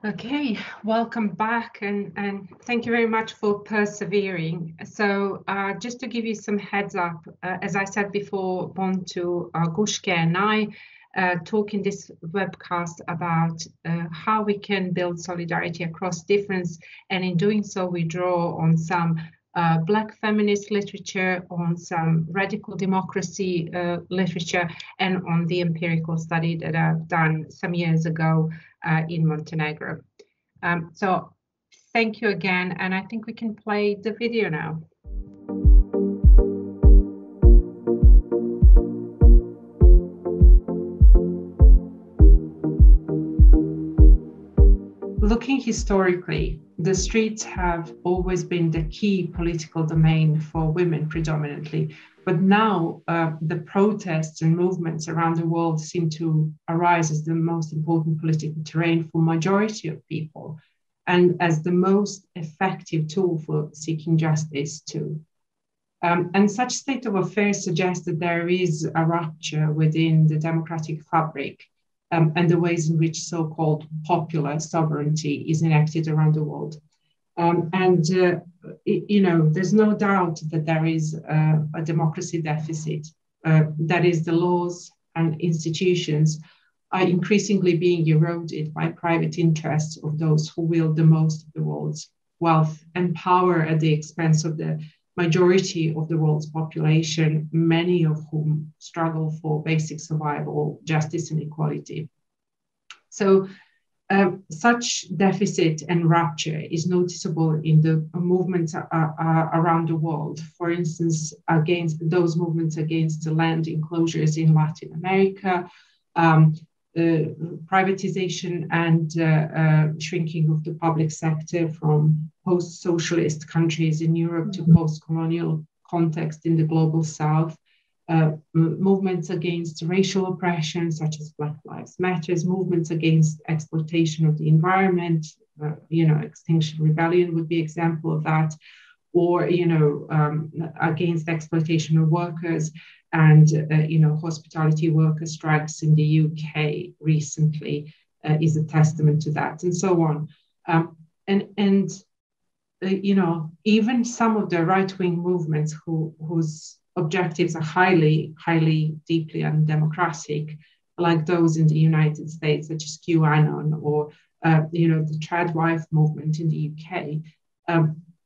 Okay, welcome back and thank you very much for persevering. So just to give you some heads up, as I said before, Bontu, Guschke and I talk in this webcast about how we can build solidarity across difference, and in doing so we draw on some Black feminist literature, on some radical democracy literature, and on the empirical study that I've done some years ago in Montenegro. So thank you again, and I think we can play the video now. Looking historically, the streets have always been the key political domain for women predominantly, but now the protests and movements around the world seem to arise as the most important political terrain for majority of people and as the most effective tool for seeking justice too. And such state of affairs suggests that there is a rupture within the democratic fabric and the ways in which so-called popular sovereignty is enacted around the world. There's no doubt that there is a democracy deficit. That is, the laws and institutions are increasingly being eroded by private interests of those who wield the most of the world's wealth and power at the expense of the majority of the world's population, many of whom struggle for basic survival, justice, and equality. So such deficit and rupture is noticeable in the movements around the world. For instance, against those movements against the land enclosures in Latin America, privatization and shrinking of the public sector from post-socialist countries in Europe to post-colonial context in the global South, movements against racial oppression, such as Black Lives Matter, movements against exploitation of the environment, Extinction Rebellion would be an example of that, or, against exploitation of workers and, hospitality worker strikes in the UK recently is a testament to that, and so on. Even some of the right-wing movements whose objectives are highly, deeply undemocratic, like those in the United States, such as QAnon or, the trad-wife movement in the UK,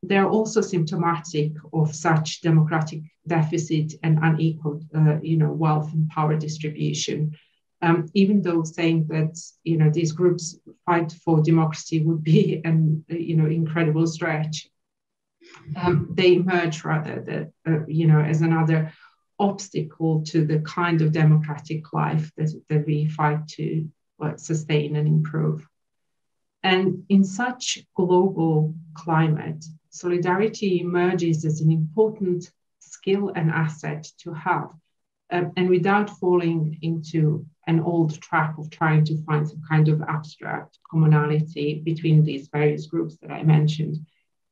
they're also symptomatic of such democratic deficit and unequal, wealth and power distribution. Even though saying that, these groups fight for democracy would be an, incredible stretch. They emerge rather as another obstacle to the kind of democratic life that we fight to sustain and improve. And in such global climate, solidarity emerges as an important skill and asset to have, and without falling into an old trap of trying to find some kind of abstract commonality between these various groups that I mentioned.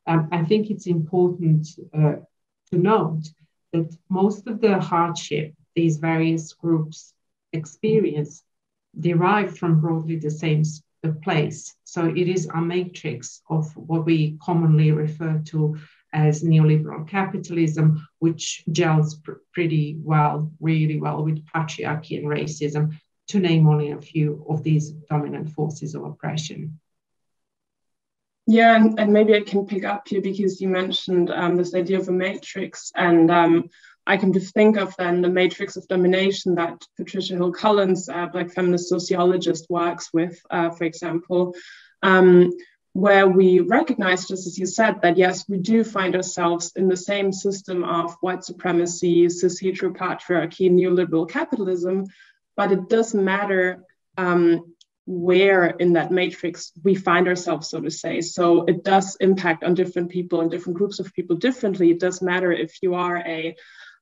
I think it's important to note that most of the hardship these various groups experience derive from broadly the same place. So it is a matrix of what we commonly refer to as neoliberal capitalism, which gels pretty well, really well with patriarchy and racism, to name only a few of these dominant forces of oppression. Yeah, and maybe I can pick up here because you mentioned this idea of a matrix, and I can just think of then the matrix of domination that Patricia Hill Collins, Black feminist sociologist, works with, for example, where we recognize, just as you said, that yes, we do find ourselves in the same system of white supremacy, cis heteropatriarchy, neoliberal capitalism, but it doesn't matter where in that matrix we find ourselves, so to say. So it does impact on different people and different groups of people differently. It does matter if you are a,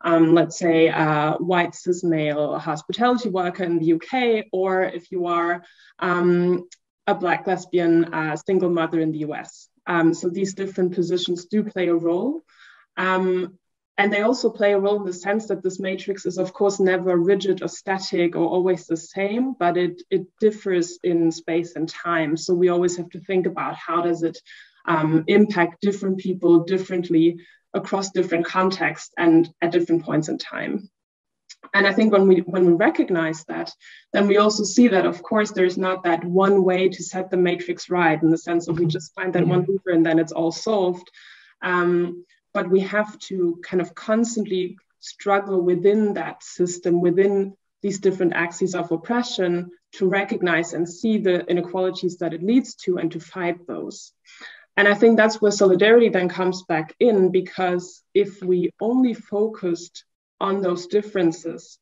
let's say, a white cis male hospitality worker in the UK, or if you are a Black lesbian single mother in the US. So these different positions do play a role. And they also play a role in the sense that this matrix is, of course, never rigid or static or always the same, but it differs in space and time. So we always have to think about how does it impact different people differently across different contexts and at different points in time. And I think when we recognize that, then we also see that, of course, there's not that one way to set the matrix right, in the sense of we just find that one lever and then it's all solved. But we have to kind of constantly struggle within that system, within these different axes of oppression, to recognize and see the inequalities that it leads to and to fight those. And I think that's where solidarity then comes back in, because if we only focused on those differences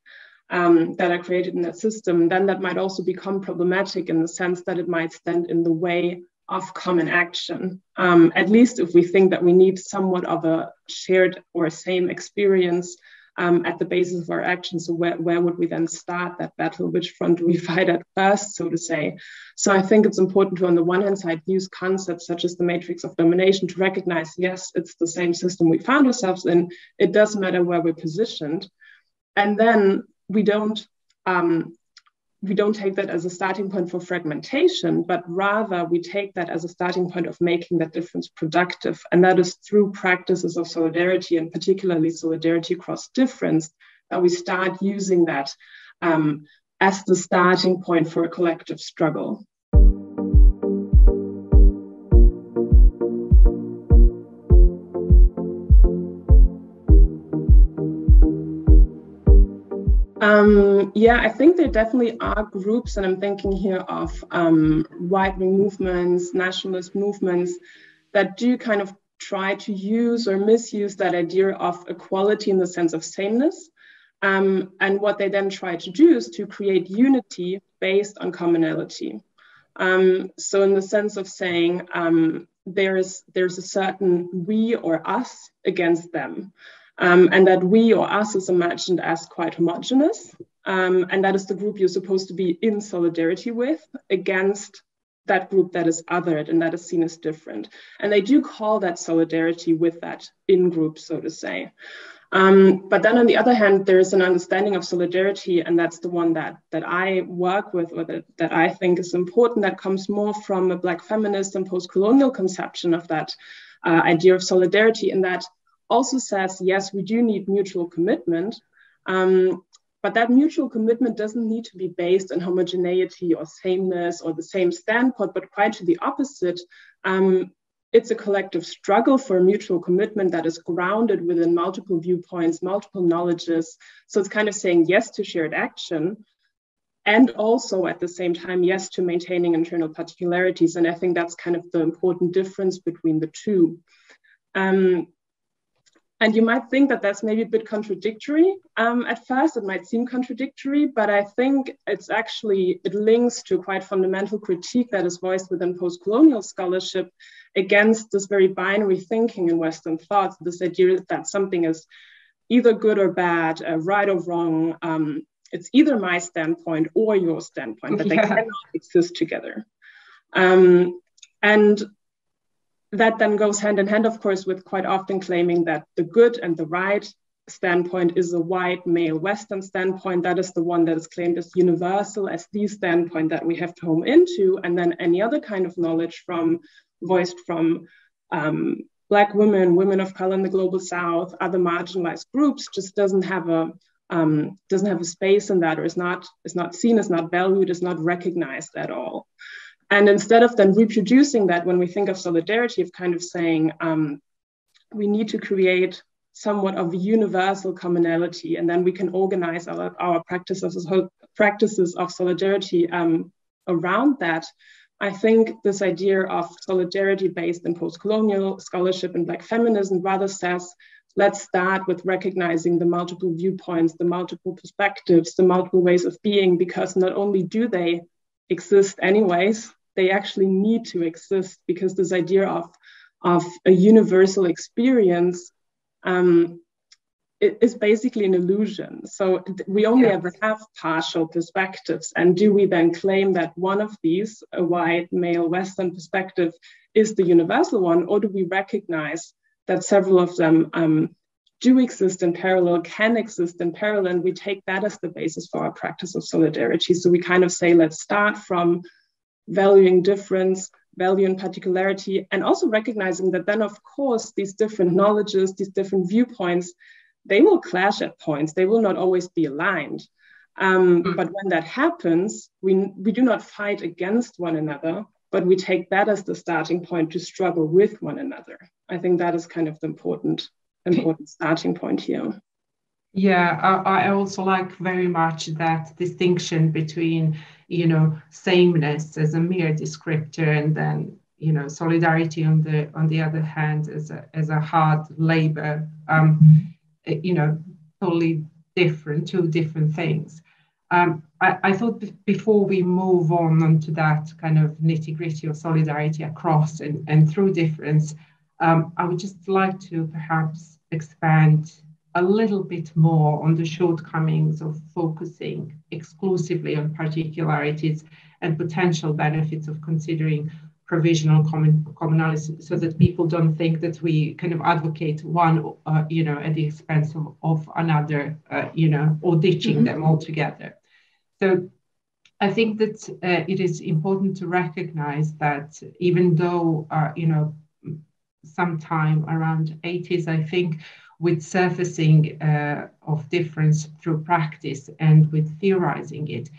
that are created in that system, then that might also become problematic in the sense that it might stand in the way of common action, at least if we think that we need somewhat of a shared or same experience at the basis of our actions. So where would we then start that battle? Which front do we fight at first, so to say? So I think it's important to, on the one hand side, use concepts such as the matrix of domination to recognize, yes, it's the same system we found ourselves in. It doesn't matter where we're positioned. And then we don't take that as a starting point for fragmentation, but rather we take that as a starting point of making that difference productive. And that is through practices of solidarity, and particularly solidarity across difference, that we start using that as the starting point for a collective struggle. Yeah, I think there definitely are groups, and I'm thinking here of right-wing movements, nationalist movements, that do kind of try to use or misuse that idea of equality in the sense of sameness. And what they then try to do is to create unity based on commonality. So in the sense of saying there's a certain we or us against them. And that we or us is imagined as quite homogenous. And that is the group you're supposed to be in solidarity with against that group that is othered and that is seen as different. And they do call that solidarity with that in-group, so to say. But then on the other hand, there is an understanding of solidarity, and that's the one that I work with, or that I think is important, that comes more from a Black feminist and postcolonial conception of that idea of solidarity, and that also says, yes, we do need mutual commitment, but that mutual commitment doesn't need to be based on homogeneity or sameness or the same standpoint, but quite to the opposite. It's a collective struggle for a mutual commitment that is grounded within multiple viewpoints, multiple knowledges. So it's kind of saying yes to shared action, and also at the same time, yes to maintaining internal particularities. And I think that's kind of the important difference between the two. And you might think that that's maybe a bit contradictory. At first, it might seem contradictory, but I think it links to a quite fundamental critique that is voiced within postcolonial scholarship against this very binary thinking in Western thought, this idea that something is either good or bad, right or wrong. It's either my standpoint or your standpoint, but they cannot exist together. And that then goes hand in hand, of course, with quite often claiming that the good and the right standpoint is a white, male, Western standpoint. That is the one that is claimed as universal, as the standpoint that we have to home into. And then any other kind of knowledge voiced from Black women, women of color in the global South, other marginalized groups, just doesn't have a space in that, or is not seen, is not valued, is not recognized at all. And instead of then reproducing that, when we think of solidarity, of kind of saying we need to create somewhat of a universal commonality, and then we can organize our practices of solidarity around that. I think this idea of solidarity based in postcolonial scholarship and Black feminism rather says, let's start with recognizing the multiple viewpoints, the multiple perspectives, the multiple ways of being, because not only do they exist anyways, they actually need to exist, because this idea of a universal experience it is basically an illusion. So we only ever have partial perspectives. And do we then claim that one of these, a white, male, Western perspective, is the universal one? Or do we recognize that several of them do exist in parallel, can exist in parallel, and we take that as the basis for our practice of solidarity. So we kind of say, let's start from valuing difference, valuing particularity, and also recognizing that then, of course, these different knowledges, these different viewpoints, they will clash at points. They will not always be aligned. But when that happens, we do not fight against one another, but we take that as the starting point to struggle with one another. I think that is kind of the important starting point here. Yeah, I also like very much that distinction between, sameness as a mere descriptor, and then, solidarity on the other hand as a hard labor, totally different, two different things. I thought before we move on to that kind of nitty-gritty of solidarity across and through difference, I would just like to perhaps expand a little bit more on the shortcomings of focusing exclusively on particularities and potential benefits of considering provisional commonalities, so that people don't think that we kind of advocate one, at the expense of another, or ditching them altogether. So I think that it is important to recognize that even though, sometime around 80s, I think, with surfacing of difference through practice and with theorizing it,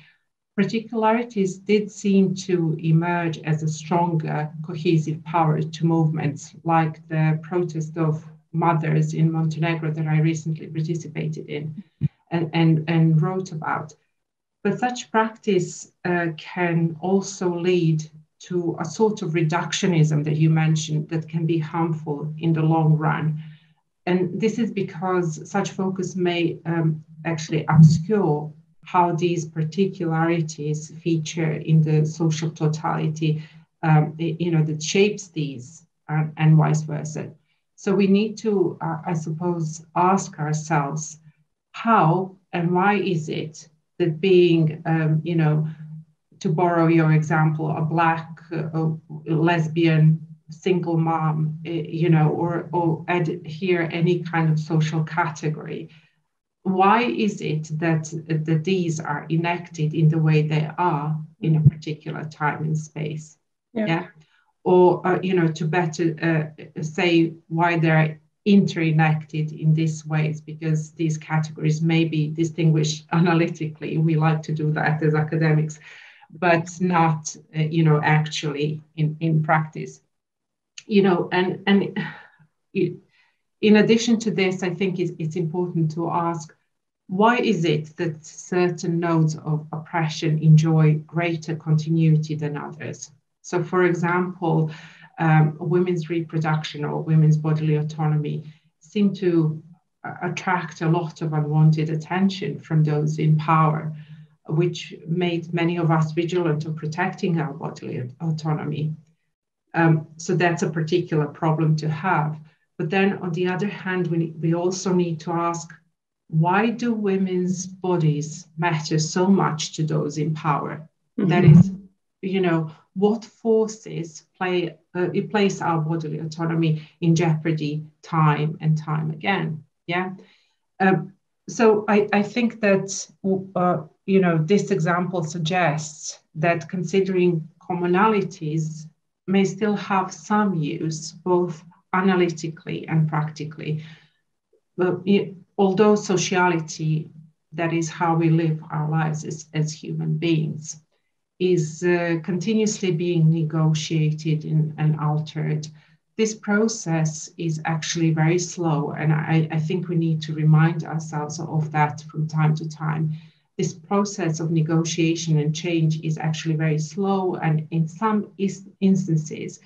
particularities did seem to emerge as a stronger cohesive power to movements like the protest of mothers in Montenegro that I recently participated in and wrote about. But such practice can also lead to a sort of reductionism that you mentioned that can be harmful in the long run. And this is because such focus may actually obscure how these particularities feature in the social totality, that shapes these and vice versa. So we need to, I suppose, ask ourselves, how and why is it that being, to borrow your example, a Black lesbian single mom, or add here any kind of social category, why is it that these are enacted in the way they are in a particular time and space? Yeah. Or, to better say why they're inter-enacted in these ways, because these categories may be distinguished analytically. We like to do that as academics, but not, actually in practice. And in addition to this, I think it's important to ask, why is it that certain nodes of oppression enjoy greater continuity than others? So, for example, women's reproduction or women's bodily autonomy seem to attract a lot of unwanted attention from those in power, which made many of us vigilant of protecting our bodily autonomy. So that's a particular problem to have. But then on the other hand, we also need to ask, why do women's bodies matter so much to those in power? Mm-hmm. That is, what forces place our bodily autonomy in jeopardy time and time again? Yeah. So I think that, this example suggests that considering commonalities may still have some use, both analytically and practically. But although sociality, that is how we live our lives as human beings, is continuously being negotiated and altered, this process is actually very slow. And I think we need to remind ourselves of that from time to time. This process of negotiation and change is actually very slow. And in some instances,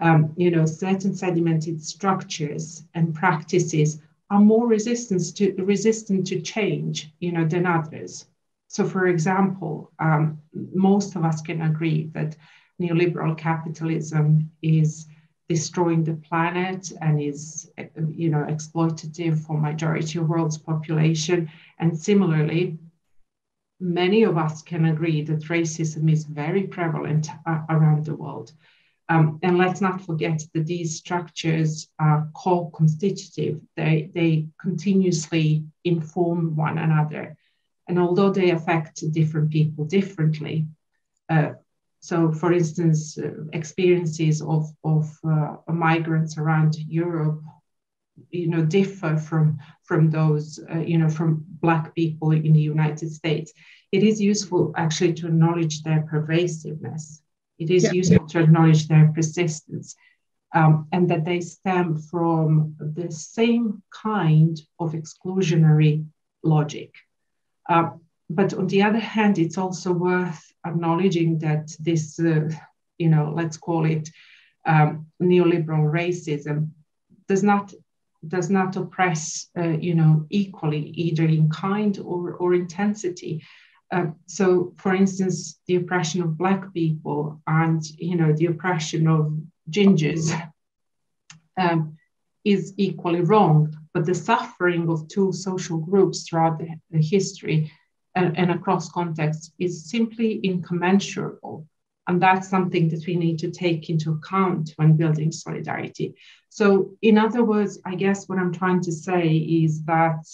certain sedimented structures and practices are more resistant to change, than others. So, for example, most of us can agree that neoliberal capitalism is destroying the planet and is, exploitative for majority of the world's population. And similarly, many of us can agree that racism is very prevalent around the world. And let's not forget that these structures are co-constitutive. They continuously inform one another. And although they affect different people differently, so for instance, experiences of migrants around Europe, differ from those, from Black people in the United States. It is useful actually to acknowledge their pervasiveness. It is useful to acknowledge their persistence, and that they stem from the same kind of exclusionary logic. But on the other hand, it's also worth acknowledging that this, let's call it neoliberal racism, does not oppress, equally, either in kind or intensity. So, for instance, the oppression of Black people and, the oppression of gingers is equally wrong. But the suffering of two social groups throughout the history and across contexts is simply incommensurable. And that's something that we need to take into account when building solidarity. So in other words, I guess what I'm trying to say is that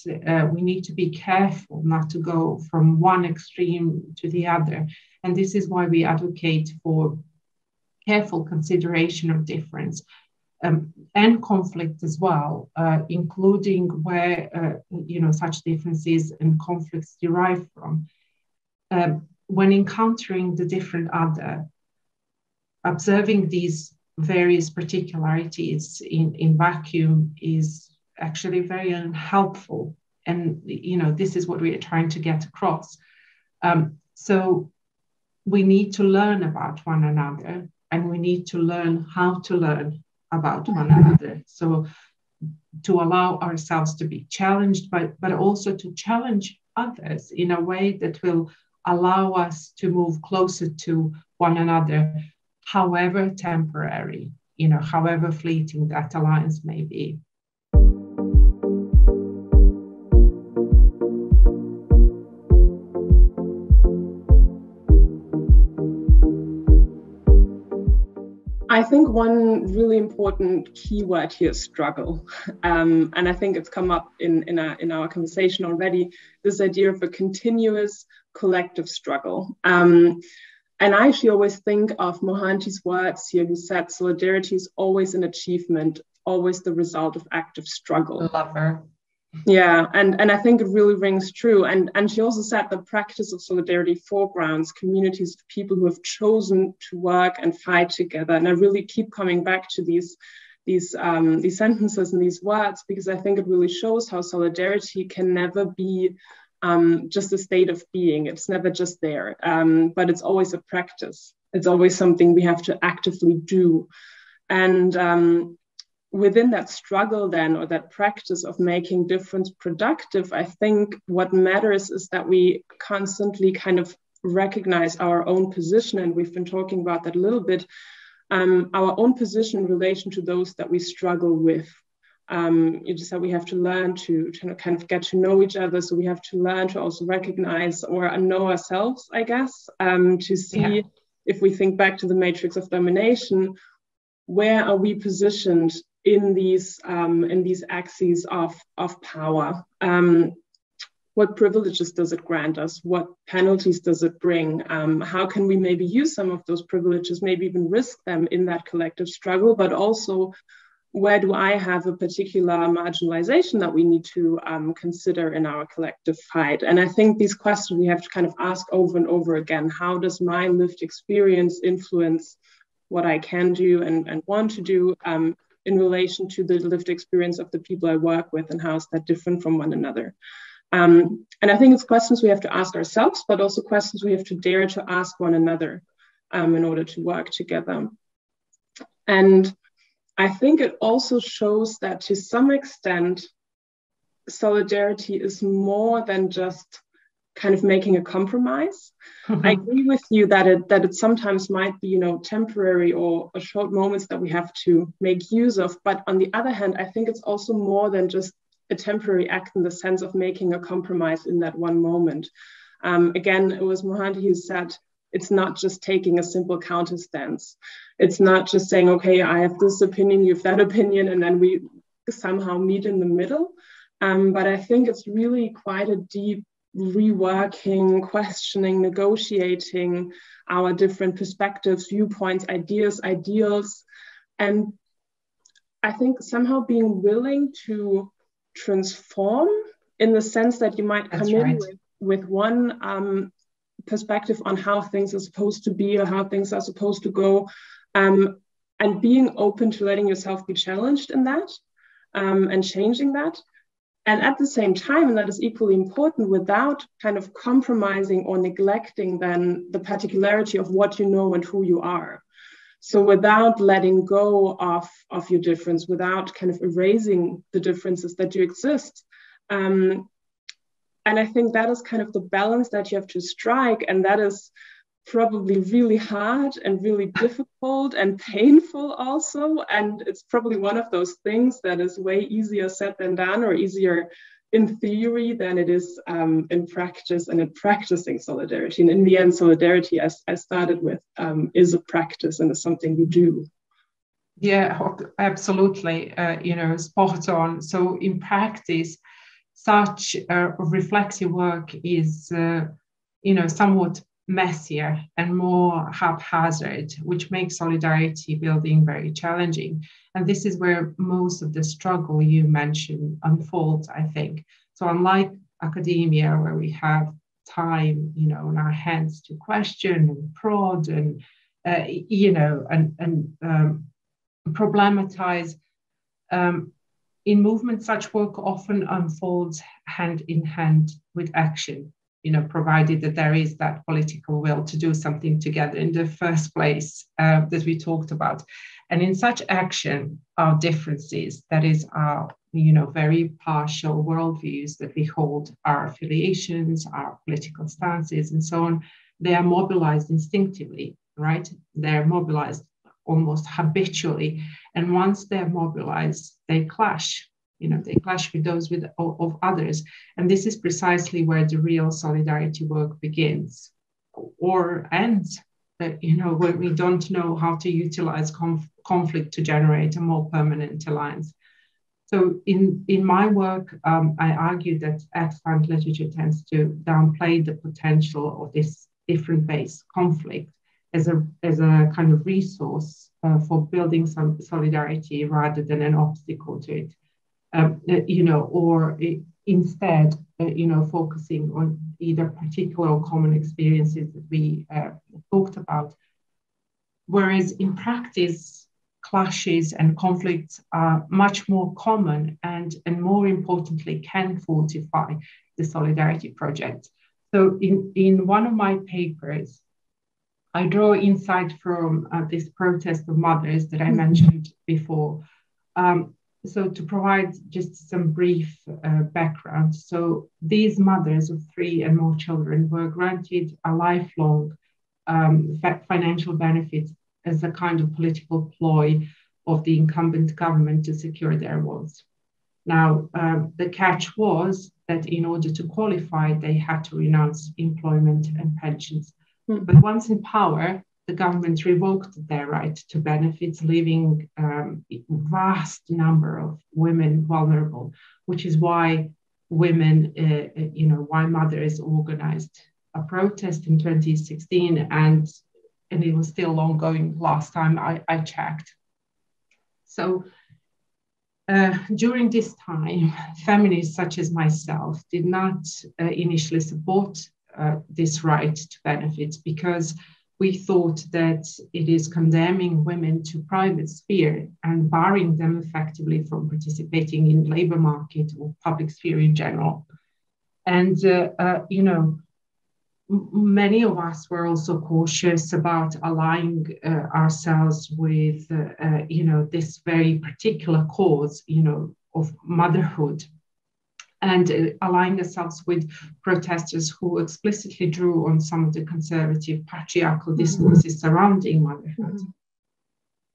we need to be careful not to go from one extreme to the other. And this is why we advocate for careful consideration of difference and conflict as well, including where, such differences and conflicts derive from. When encountering the different other, observing these various particularities in vacuum is actually very unhelpful. And, this is what we are trying to get across. So we need to learn about one another, and we need to learn how to learn about one another. So to allow ourselves to be challenged, but also to challenge others in a way that will allow us to move closer to one another, however temporary, however fleeting that alliance may be. I think one really important keyword here is struggle. And I think it's come up in our conversation already, this idea of a continuous collective struggle. And I actually always think of Mohanty's words here, who said, solidarity is always an achievement, always the result of active struggle. Love her. Yeah, and I think it really rings true. And she also said the practice of solidarity foregrounds communities of people who have chosen to work and fight together. And I really keep coming back to these sentences and these words, because I think it really shows how solidarity can never be just a state of being. It's never just there, but it's always a practice. It's always something we have to actively do. And within that struggle then, or that practice of making difference productive, I think what matters is that we constantly kind of recognize our own position, and we've been talking about that a little bit, our own position in relation to those that we struggle with. You just said we have to learn to kind of get to know each other, so we have to learn to also recognize or know ourselves, I guess, to see, if we think back to the matrix of domination, where are we positioned in these axes of power? What privileges does it grant us? What penalties does it bring? How can we maybe use some of those privileges, maybe even risk them in that collective struggle? But also, where do I have a particular marginalization that we need to consider in our collective fight? And I think these questions we have to kind of ask over and over again. How does my lived experience influence what I can do and want to do in relation to the lived experience of the people I work with, and how is that different from one another? And I think it's questions we have to ask ourselves, but also questions we have to dare to ask one another in order to work together. And I think it also shows that to some extent, solidarity is more than just kind of making a compromise. Mm-hmm. I agree with you that it sometimes might be, temporary or short moments that we have to make use of. But on the other hand, I think it's also more than just a temporary act in the sense of making a compromise in that one moment. Again, it was Mohanty who said, It's not just taking a simple counter stance. It's not just saying, okay, I have this opinion, you have that opinion, and then we somehow meet in the middle. But I think it's really quite a deep reworking, questioning, negotiating our different perspectives, viewpoints, ideas, ideals. And I think somehow being willing to transform, in the sense that you might come in with one perspective on how things are supposed to be or how things are supposed to go, and being open to letting yourself be challenged in that, and changing that. And at the same time, and that is equally important, without kind of compromising or neglecting then the particularity of what you know and who you are. So without letting go of your difference, without kind of erasing the differences that do exist. And I think that is kind of the balance that you have to strike. And that is probably really hard and really difficult and painful also. And it's probably one of those things that is way easier said than done, or easier in theory than it is in practice and in practicing solidarity. And in the end, solidarity, as I started with, is a practice and is something you do. Yeah, absolutely. Spot on. So in practice, such reflexive work is, somewhat messier and more haphazard, which makes solidarity building very challenging. And this is where most of the struggle you mentioned unfolds, I think. So unlike academia, where we have time, on our hands to question and prod and, problematize, in movement, such work often unfolds hand in hand with action, provided that there is that political will to do something together in the first place, that we talked about. And in such action, our differences, that is our, very partial worldviews that we hold, our affiliations, our political stances, and so on, they are mobilized instinctively, right? They're mobilized almost habitually. And once they're mobilized, they clash. They clash with those of others. And this is precisely where the real solidarity work begins or ends, when we don't know how to utilize conflict to generate a more permanent alliance. So in my work, I argue that ex-ante literature tends to downplay the potential of this different-based conflict as a kind of resource for building some solidarity rather than an obstacle to it. Instead, focusing on either particular or common experiences that we talked about. Whereas in practice, clashes and conflicts are much more common and more importantly, can fortify the solidarity project. So in one of my papers, I draw insight from this protest of mothers that I mentioned before. So to provide just some brief background. So these mothers of 3 and more children were granted a lifelong financial benefit as a kind of political ploy of the incumbent government to secure their wants. Now, the catch was that in order to qualify, they had to renounce employment and pensions. But once in power, the government revoked their right to benefits, leaving a vast number of women vulnerable, which is why why mothers organized a protest in 2016, and it was still ongoing last time I checked. So during this time, feminists such as myself did not initially support this right to benefits because we thought that it is condemning women to private sphere and barring them effectively from participating in labor market or public sphere in general. And, many of us were also cautious about aligning ourselves with, this very particular cause, of motherhood, and aligning ourselves with protesters who explicitly drew on some of the conservative patriarchal discourses surrounding motherhood.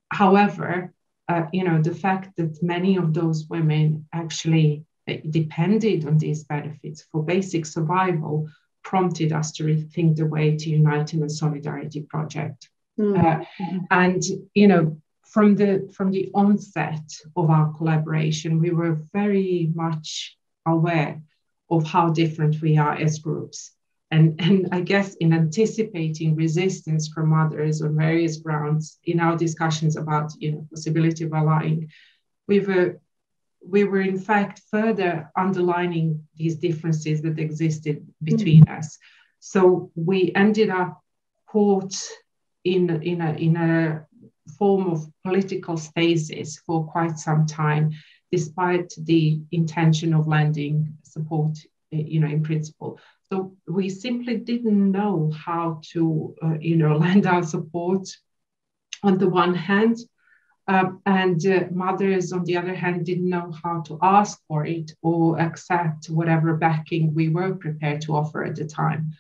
However, the fact that many of those women actually depended on these benefits for basic survival prompted us to rethink the way to unite in a solidarity project. And, you know, from the onset of our collaboration, we were very much aware of how different we are as groups. And I guess in anticipating resistance from others on various grounds in our discussions about, you know, possibility of allying, we were in fact further underlining these differences that existed between us. So we ended up caught in a form of political stasis for quite some time, despite the intention of lending support, you know, in principle. So we simply didn't know how to, you know, lend our support on the one hand, and mothers, on the other hand, didn't know how to ask for it or accept whatever backing we were prepared to offer at the time.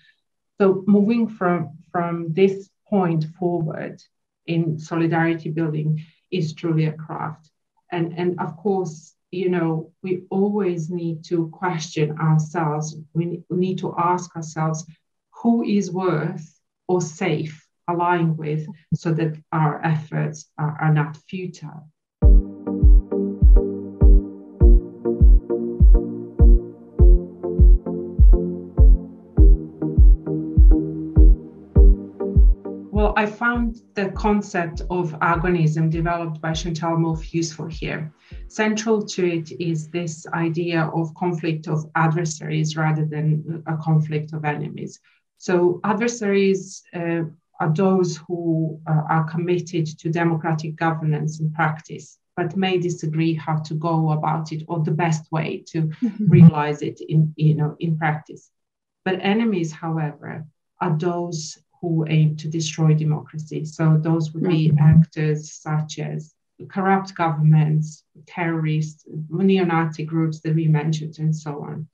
So moving from this point forward in solidarity building is truly a craft. And of course, you know, we always need to question ourselves. We need to ask ourselves, who is worth or safe allying with, so that our efforts are not futile. Well, I found the concept of agonism developed by Chantal Mouffe useful here. Central to it is this idea of conflict of adversaries rather than a conflict of enemies. So adversaries are those who are committed to democratic governance and practice, but may disagree how to go about it or the best way to realize it in practice. But enemies, however, are those who aim to destroy democracy. So those would be actors such as corrupt governments, terrorists, neo-Nazi groups that we mentioned, and so on.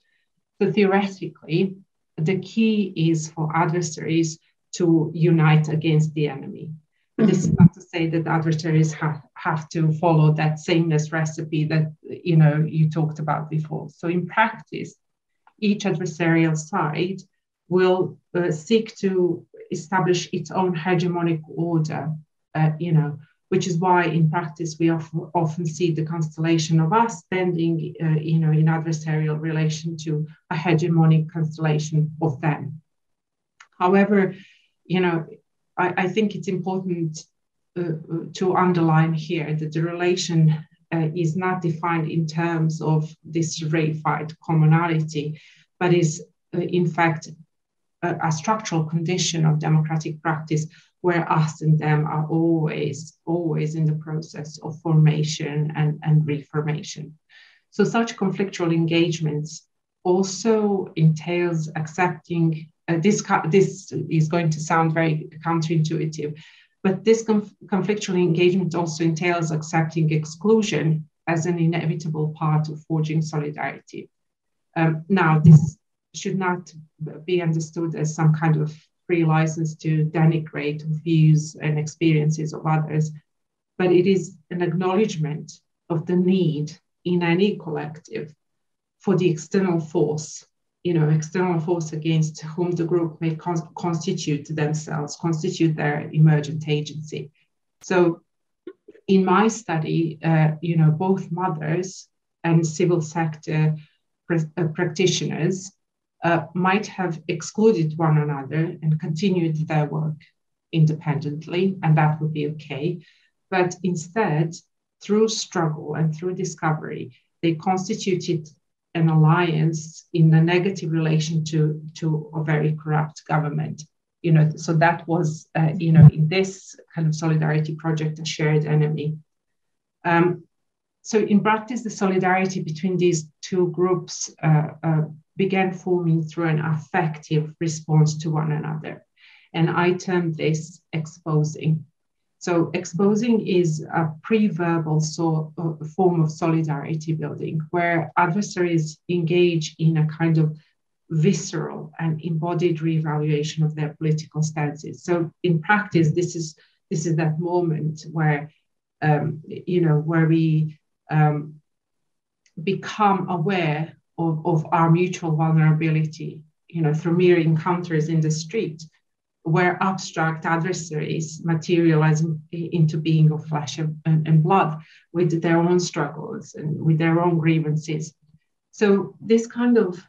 So theoretically, the key is for adversaries to unite against the enemy. But this is not to say that adversaries have to follow that sameness recipe that you talked about before. So in practice, each adversarial side will seek to establish its own hegemonic order, which is why in practice we often see the constellation of us standing, in adversarial relation to a hegemonic constellation of them. However, I think it's important to underline here that the relation is not defined in terms of this reified commonality, but is in fact a structural condition of democratic practice where us and them are always in the process of formation and reformation. So such conflictual engagements also entails accepting, this is going to sound very counterintuitive, but this conflictual engagement also entails accepting exclusion as an inevitable part of forging solidarity. Now, this should not be understood as some kind of free license to denigrate views and experiences of others, but it is an acknowledgement of the need in any collective for the external force against whom the group may constitute themselves, constitute their emergent agency. So in my study, both mothers and civil sector practitioners might have excluded one another and continued their work independently, and that would be okay. But instead, through struggle and through discovery, they constituted an alliance in a negative relation to a very corrupt government. So that was, in this kind of solidarity project, a shared enemy. So in practice, the solidarity between these two groups began forming through an affective response to one another. And I term this exposing. So exposing is a pre-verbal form of solidarity building where adversaries engage in a kind of visceral and embodied reevaluation of their political stances. So in practice, this is that moment where, where we become aware of our mutual vulnerability through mere encounters in the street, where abstract adversaries materialize into being of flesh and blood with their own struggles and with their own grievances. So this kind of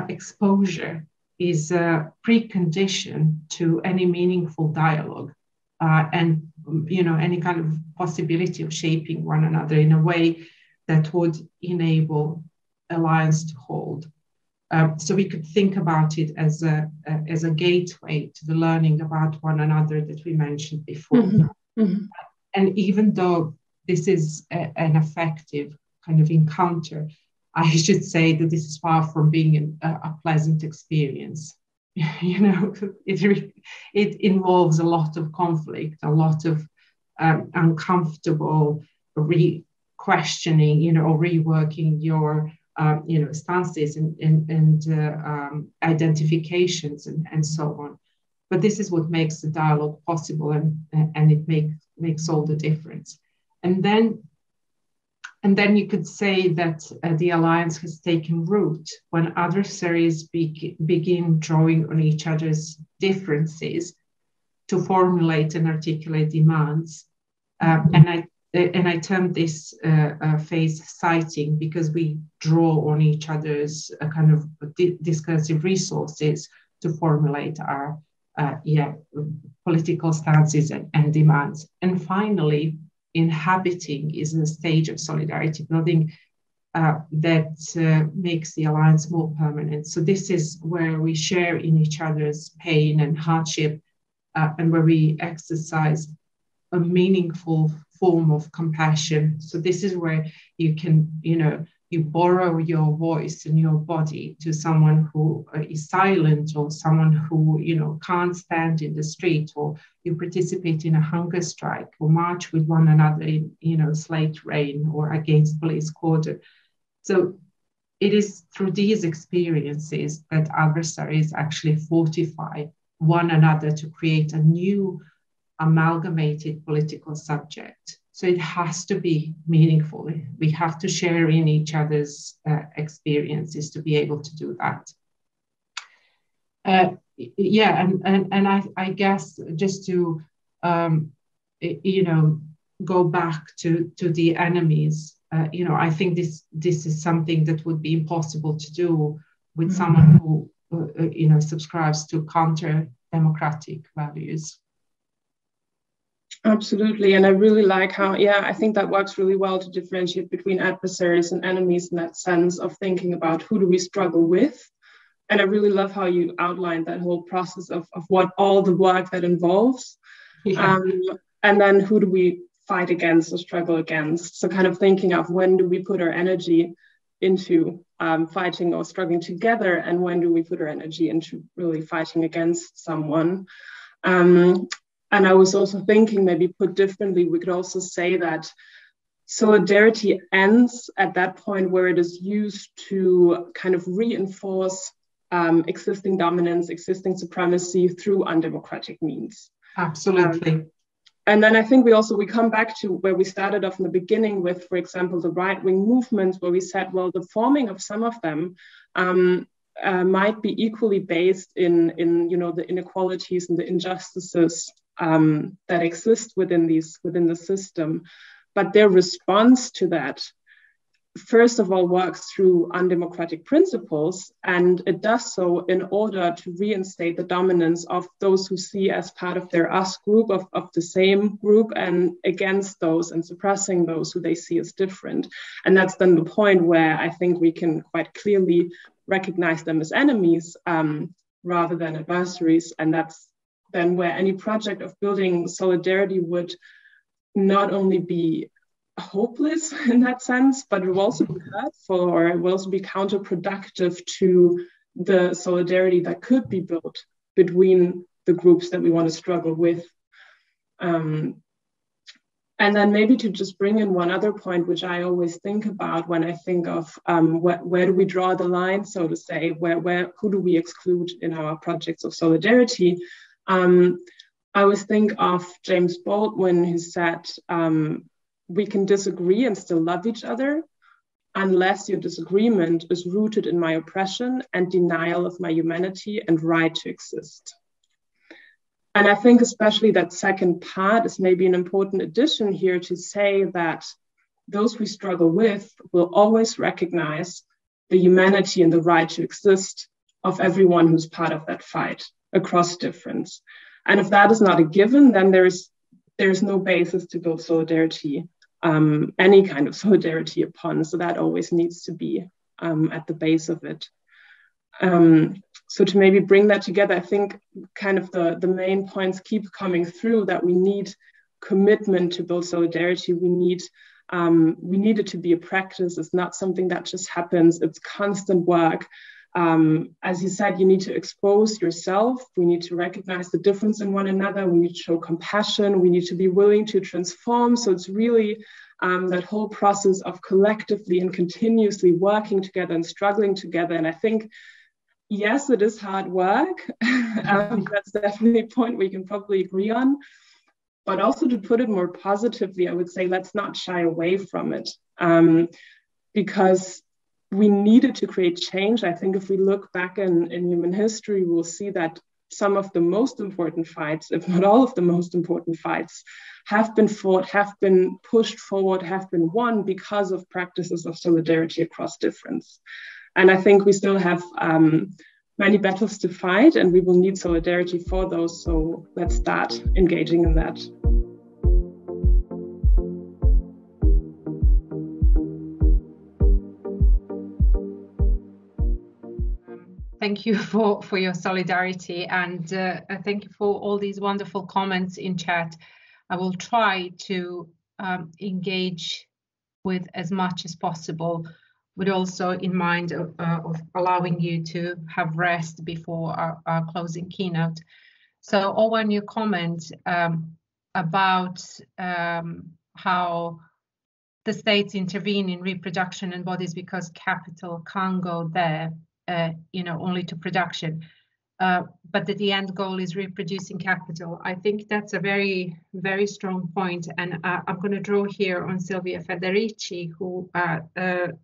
exposure is a precondition to any meaningful dialogue and any kind of possibility of shaping one another in a way that would enable alliance to hold. So we could think about it as a gateway to the learning about one another that we mentioned before. Mm-hmm. Mm-hmm. And even though this is an effective kind of encounter, I should say that this is far from being a pleasant experience. It involves a lot of conflict, a lot of uncomfortable questioning, or reworking your stances and identifications and so on. But this is what makes the dialogue possible, and it makes all the difference. And then you could say that the alliance has taken root when adversaries begin drawing on each other's differences to formulate and articulate demands. And I term this phase citing, because we draw on each other's kind of discursive resources to formulate our political stances and demands. And finally, inhabiting is a stage of solidarity building that makes the alliance more permanent. So this is where we share in each other's pain and hardship, and where we exercise a meaningful form of compassion. So this is where you can, you borrow your voice and your body to someone who is silent, or someone who, can't stand in the street, or you participate in a hunger strike, or march with one another in, slate rain or against police cordon. So it is through these experiences that adversaries actually fortify one another to create a new amalgamated political subject. So it has to be meaningful. We have to share in each other's experiences to be able to do that. And I guess just to go back to the enemies. I think this is something that would be impossible to do with someone who subscribes to counter-democratic values. Absolutely. And I really like how, I think that works really well to differentiate between adversaries and enemies in that sense of thinking about who do we struggle with. And I really love how you outlined that whole process of what all the work that involves. Yeah. And then who do we fight against or struggle against? So kind of thinking of when do we put our energy into fighting or struggling together, and when do we put our energy into really fighting against someone? And I was also thinking, maybe put differently, we could also say that solidarity ends at that point where it is used to kind of reinforce existing dominance, existing supremacy through undemocratic means. Absolutely. And then I think we come back to where we started off in the beginning with, for example, the right-wing movements, where we said, well, the forming of some of them might be equally based in the inequalities and the injustices that exist within the system, but their response to that, first of all, works through undemocratic principles, and it does so in order to reinstate the dominance of those who see as part of their us group, of the same group, and against those and suppressing those who they see as different. And that's then the point where I think we can quite clearly recognize them as enemies rather than adversaries, and that's then where any project of building solidarity would not only be hopeless in that sense, but it will also be hurtful, or it will also be counterproductive to the solidarity that could be built between the groups that we want to struggle with. And then maybe to just bring in one other point, which I always think about when I think of where do we draw the line, so to say, who do we exclude in our projects of solidarity? I always think of James Baldwin, who said, we can disagree and still love each other. unless your disagreement is rooted in my oppression and denial of my humanity and right to exist. And I think especially that second part is maybe an important addition here to say that those we struggle with will always recognize the humanity and the right to exist of everyone who's part of that fight across difference. And if that is not a given, then there's no basis to build solidarity, any kind of solidarity upon. So that always needs to be at the base of it. So to maybe bring that together, I think kind of the main points keep coming through, that we need commitment to build solidarity. We need it to be a practice. It's not something that just happens. It's constant work. As you said, you need to expose yourself. We need to recognize the difference in one another. We need to show compassion. We need to be willing to transform. So it's really that whole process of collectively and continuously working together and struggling together. And I think, yes, it is hard work. That's definitely a point we can probably agree on. But also, to put it more positively, I would say let's not shy away from it, because we needed to create change. I think if we look back in human history, we'll see that some of the most important fights, if not all of the most important fights, have been fought, have been pushed forward, have been won because of practices of solidarity across difference. And I think we still have many battles to fight, and we will need solidarity for those. So let's start engaging in that. Thank you for your solidarity, and thank you for all these wonderful comments in chat. I will try to engage with as much as possible, but also in mind of allowing you to have rest before our closing keynote. So, Owen, your comment about how the states intervene in reproduction and bodies because capital can't go there, only to production, but that the end goal is reproducing capital. I think that's a very, very strong point. And I'm going to draw here on Silvia Federici, who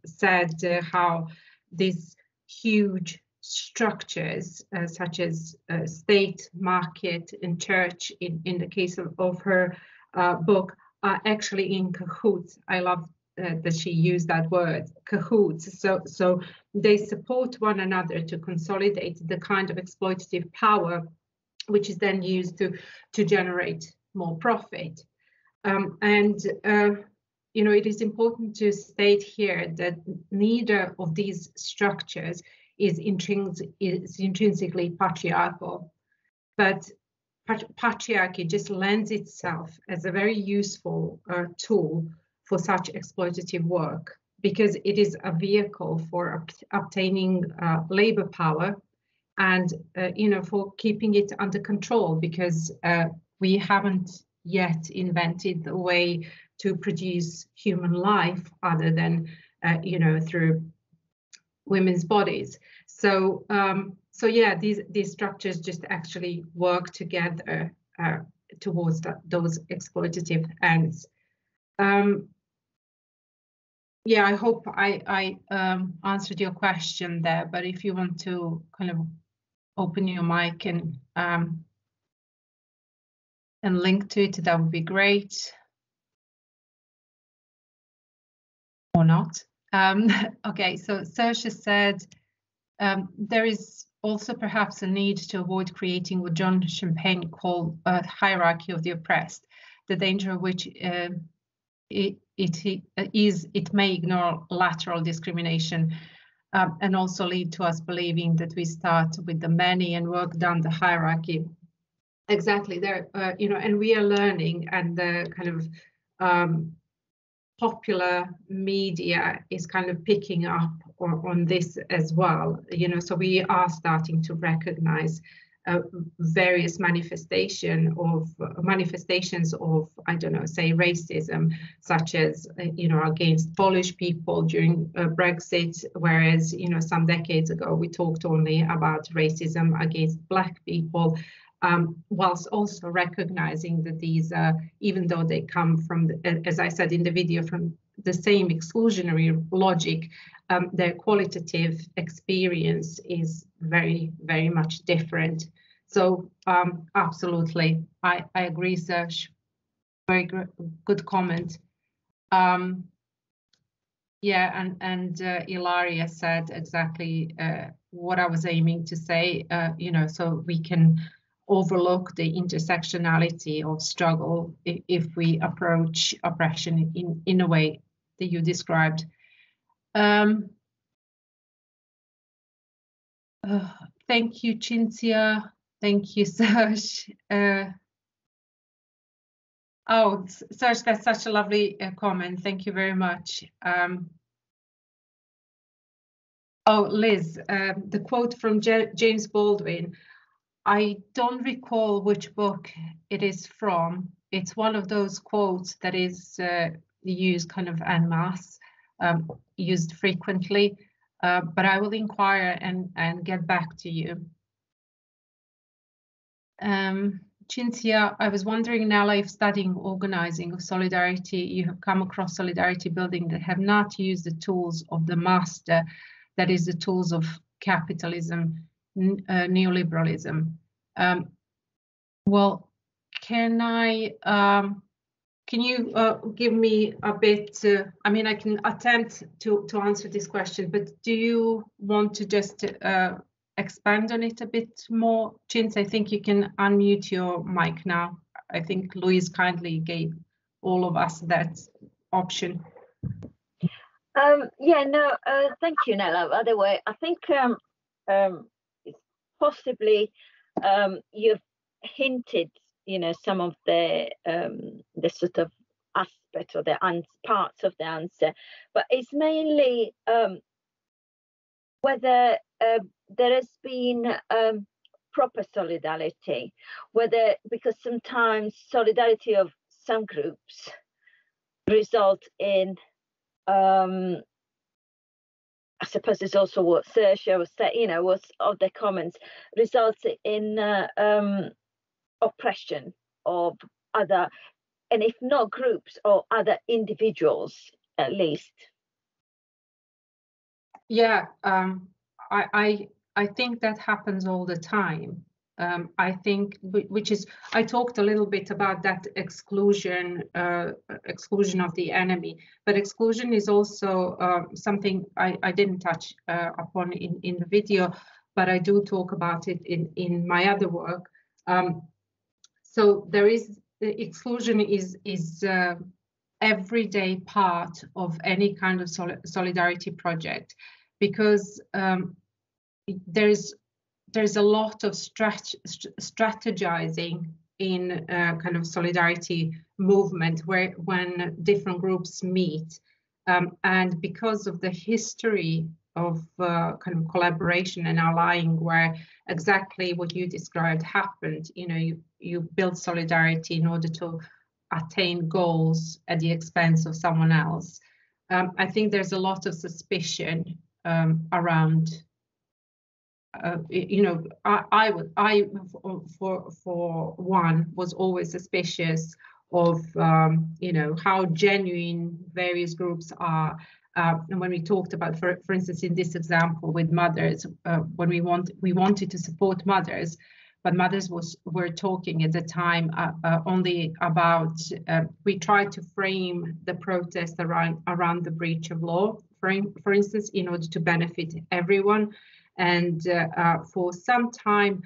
said how these huge structures, such as state, market, and church, in the case of her book, are actually in cahoots. I love that she used that word, cahoots. So they support one another to consolidate the kind of exploitative power, which is then used to generate more profit. It is important to state here that neither of these structures is intrinsically patriarchal, but patriarchy just lends itself as a very useful tool for such exploitative work, because it is a vehicle for obtaining labor power and for keeping it under control, because we haven't yet invented the way to produce human life other than through women's bodies. So yeah, these structures just actually work together towards those exploitative ends. Yeah, I hope I answered your question there, but if you want to kind of open your mic and link to it, that would be great. Or not. Okay, so Saoirse said, there is also perhaps a need to avoid creating what John Champagne called a hierarchy of the oppressed, the danger of which it may ignore lateral discrimination and also lead to us believing that we start with the many and work down the hierarchy. Exactly, there, and we are learning, and the kind of popular media is kind of picking up on this as well. So we are starting to recognize various manifestations of, I don't know, say racism, such as, against Polish people during Brexit, whereas, some decades ago we talked only about racism against Black people. whilst also recognizing that these, even though they come from, as I said in the video, from the same exclusionary logic, their qualitative experience is very, very much different. So absolutely, I agree, Serge. Very good comment. Yeah, and Ilaria said exactly what I was aiming to say, so we can overlook the intersectionality of struggle if we approach oppression in a way that you described. Thank you, Cinzia. Thank you, Serge. Oh, Serge, that's such a lovely comment. Thank you very much. Oh, Liz, the quote from James Baldwin, I don't recall which book it is from. It's one of those quotes that is used kind of en masse, used frequently, but I will inquire and get back to you. Cinzia, I was wondering, Nela, if studying organizing of solidarity, you have come across solidarity building that have not used the tools of the master, that is the tools of capitalism, neoliberalism. Well, can you give me a bit, I mean, I can attempt to answer this question, but do you want to just expand on it a bit more? Cinzia, I think you can unmute your mic now. I think Louise kindly gave all of us that option. Yeah, no, thank you, Nela. By the way, I think it's possibly you've hinted, some of the sort of aspect or the parts of the answer, but it's mainly whether there has been proper solidarity, because sometimes solidarity of some groups result in I suppose it's also what Sergio was saying, was of the comments, results in oppression of other, and if not groups, or other individuals at least. Yeah, I think that happens all the time. I think, I talked a little bit about that exclusion of the enemy, but exclusion is also something I didn't touch upon in the video, but I do talk about it in my other work. So there is, exclusion is everyday part of any kind of solidarity project, because there's a lot of strategizing in kind of solidarity movement when different groups meet, and because of the history of kind of collaboration and allying, where exactly what you described happened, you build solidarity in order to attain goals at the expense of someone else. I think there's a lot of suspicion around. I for one was always suspicious of how genuine various groups are. And when we talked about, for instance, in this example with mothers, when we wanted to support mothers, but mothers were talking at the time only about, we tried to frame the protest around the breach of law, for instance, in order to benefit everyone. And for some time,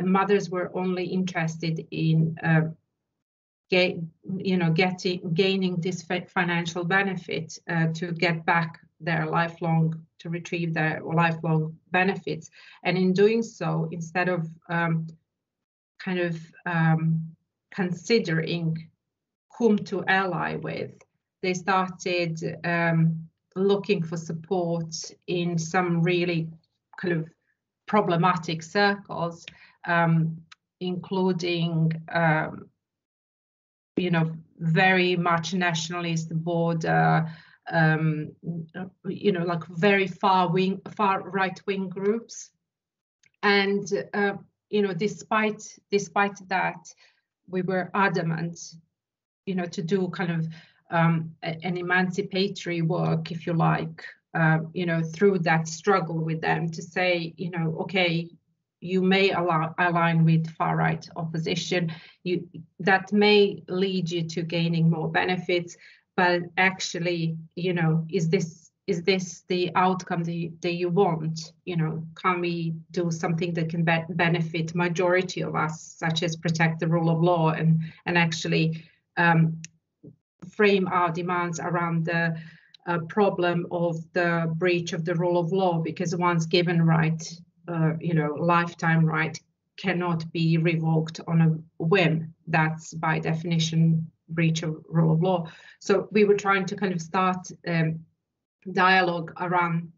mothers were only interested in gaining this financial benefit to get back to retrieve their lifelong benefits. And in doing so, instead of considering whom to ally with, they started looking for support in some really kind of problematic circles, including very much nationalist border, like very far right wing groups. And despite that, we were adamant, to do kind of an emancipatory work, if you like, through that struggle with them to say, okay, you may align with far-right opposition, that may lead you to gaining more benefits, but actually, is this the outcome that you want? Can we do something that can benefit majority of us, such as protect the rule of law and actually frame our demands around the problem of the breach of the rule of law, because once given right, lifetime right cannot be revoked on a whim. That's by definition breach of rule of law. So we were trying to kind of start dialogue around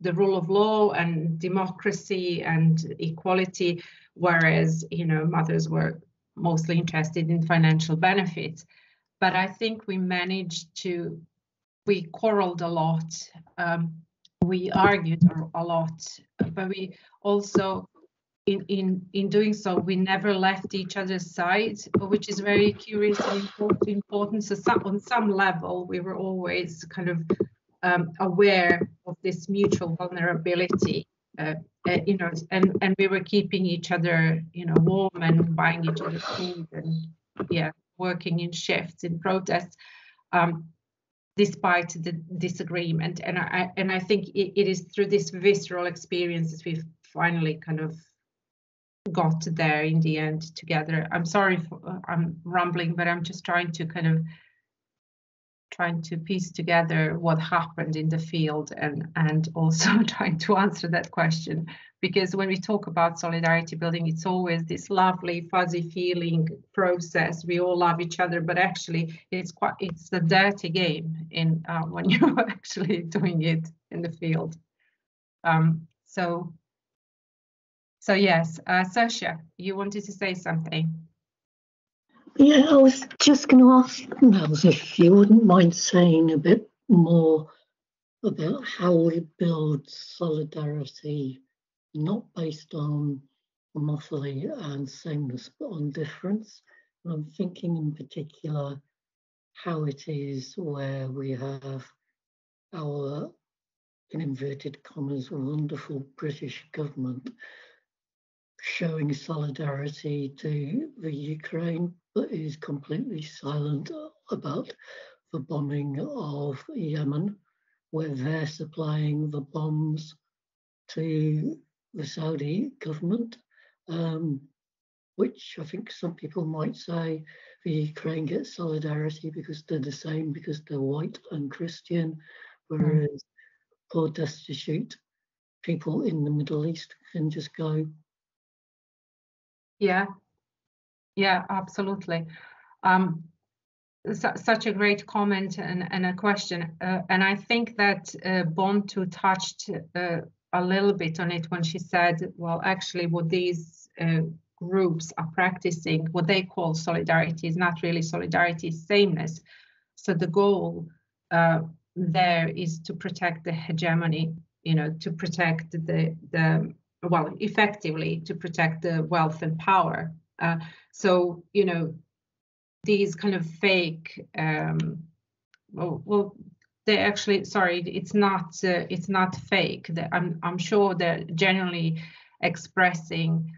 the rule of law and democracy and equality, whereas mothers were mostly interested in financial benefits. But I think we quarreled a lot, we argued a lot, but we also, in doing so, we never left each other's side, which is very curious and important. So on some level, we were always kind of aware of this mutual vulnerability, and we were keeping each other, warm and buying each other food and working in shifts in protests, despite the disagreement. And I think it is through this visceral experience that we've finally kind of got there in the end together. I'm sorry I'm rambling, but I'm just trying to piece together what happened in the field and also trying to answer that question, because when we talk about solidarity building, it's always this lovely fuzzy feeling process. We all love each other, but actually it's a dirty game when you're actually doing it in the field. So yes, Sasha, you wanted to say something? Yeah, I was just going to ask Nels if you wouldn't mind saying a bit more about how we build solidarity, not based on homophily and sameness, but on difference. And I'm thinking in particular how it is where we have our, in inverted commas, wonderful British government showing solidarity to the Ukraine, but is completely silent about the bombing of Yemen, where they're supplying the bombs to the Saudi government, which I think some people might say the Ukraine gets solidarity because they're the same, because they're white and Christian, whereas poor destitute people in the Middle East can just go. Yeah, absolutely. Such a great comment and a question. And I think that Bontu touched a little bit on it when she said, well, actually what these groups are practicing, what they call solidarity, is not really solidarity, it's sameness. So the goal there is to protect the hegemony, to protect effectively to protect the wealth and power. So, these kind of fake, they actually, sorry, it's not fake. I'm sure they're generally expressing,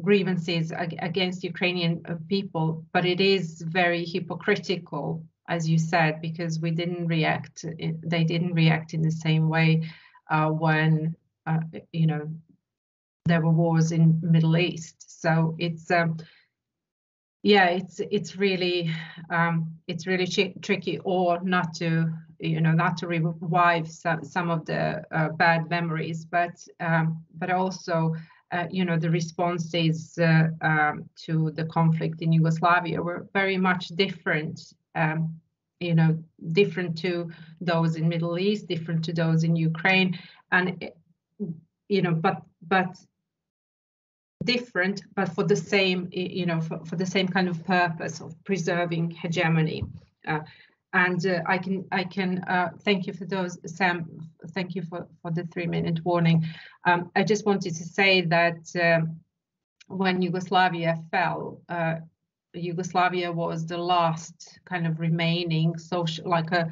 grievances against Ukrainian people, but it is very hypocritical, as you said, because they didn't react in the same way when there were wars in Middle East. So it's really tricky, or not to revive some of the bad memories, but also the responses to the conflict in Yugoslavia were very much different. Different to those in Middle East, different to those in Ukraine, and but different, but for the same, for the same kind of purpose of preserving hegemony. And I can thank you for those, Sam. Thank you for the 3-minute warning. I just wanted to say that when Yugoslavia fell, Yugoslavia was the last kind of remaining social, like a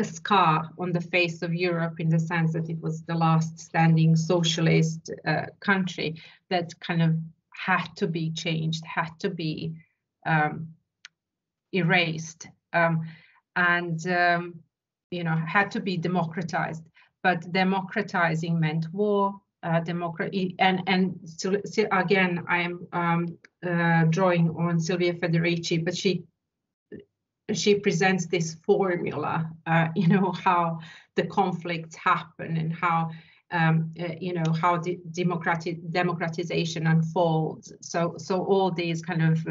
scar on the face of Europe, in the sense that it was the last standing socialist country that kind of had to be changed, had to be erased. And had to be democratized, but democratizing meant war, and so again, I am drawing on Silvia Federici, but she presents this formula, how the conflicts happen and how how the democratization unfolds. So all these kind of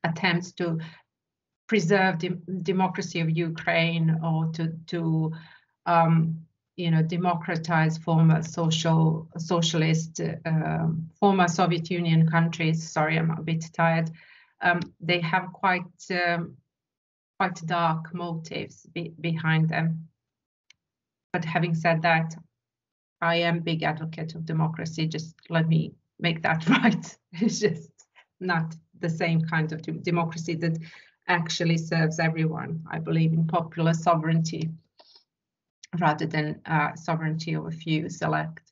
attempts to preserve democracy of Ukraine, or to democratize former socialist, former Soviet Union countries. Sorry, I'm a bit tired. They have quite dark motives behind them. But having said that, I am a big advocate of democracy. Just let me make that right. It's just not the same kind of democracy that actually serves everyone. I believe in popular sovereignty rather than sovereignty of a few select.